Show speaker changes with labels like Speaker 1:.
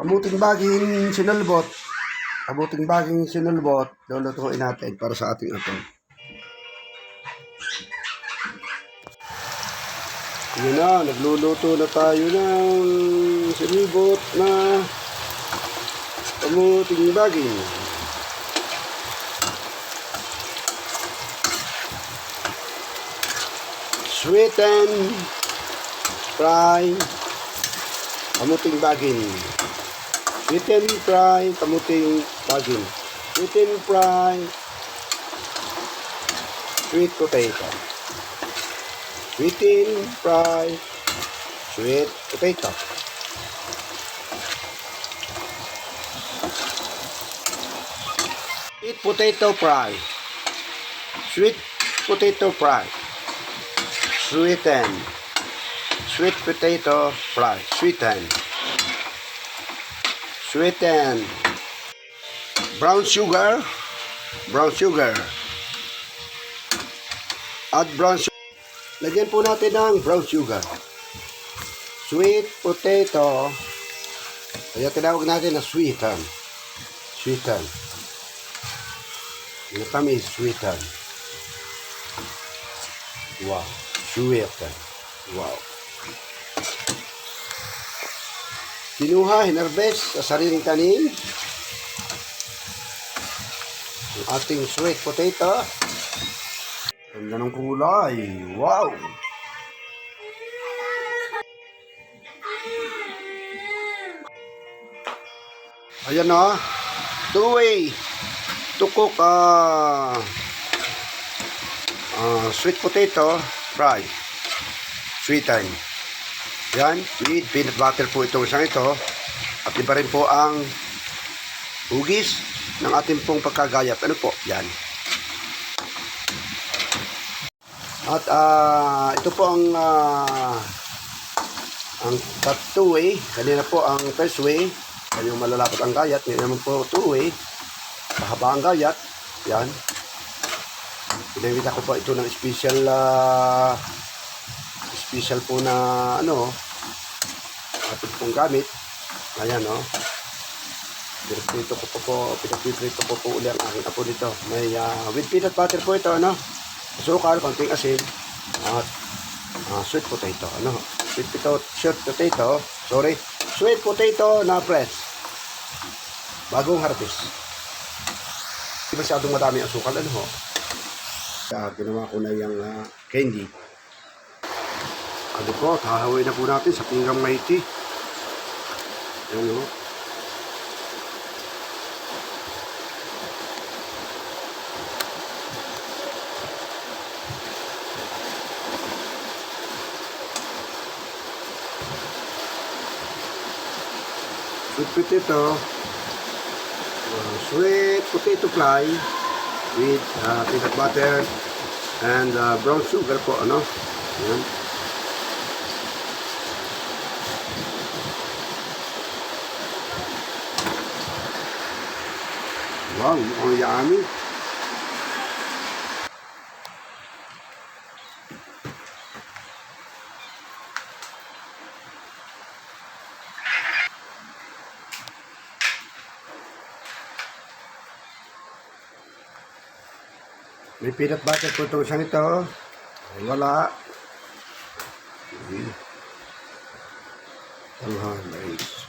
Speaker 1: Kamuting baging sinulbot. Kamuting baging sinulbot. Lulutuin natin para sa ating apo. Yun na, nagluluto na tayo ng sinulbot na kamuting baging. Sweet and fry kamuting baging. Sweet and fry kamuting baging. Sweet and fry sweet potato. Sweet and fry sweet potato. Sweet potato fry. Sweet potato fry. Sweeten. Sweet potato fry. Sweeten. Sweeten. Brown sugar. Brown sugar. Add brown sugar. Lagyan po natin ng brown sugar. Sweet potato. Kaya tinawag natin na sweeten. Sweeten. Yung tamis, sweeten. Wow. Sweeten. Wow. Kinuha, hinarvest sa sariling tanim. Ang ating sweet potato. Ganda ng kulay. Wow! Ayan na. Two-way to cook sweet potato fry. Sweeten. Yan. With peanut butter po itong isang ito. At iba rin po ang hugis ng ating pong pagkagayat. Ano po? Yan. At ito po ang two-way. Kanina po ang first way. Kanyang malalapot ang gayat. Ngayon naman po two-way. Mahaba ang gayat. Yan. Pinamita ko po ito ng special po na ating pong gamit. Ayan pinagprito ko po uli ang aking apo dito. May with peanut butter po ito, asukal, konting asin, at sweet potato, sweet potato na fresh, bagong harvest. Hindi masyadong madami asukal, ginawa ko na yung candy. Ano po, hahawin na po natin sa pinggang maiti. Ayan sweet potato fry with peanut butter and brown sugar po, Ayan. Wow, mukhang yummy. May peanut butter po itong isang ito. Ay, wala. Tamhan, guys.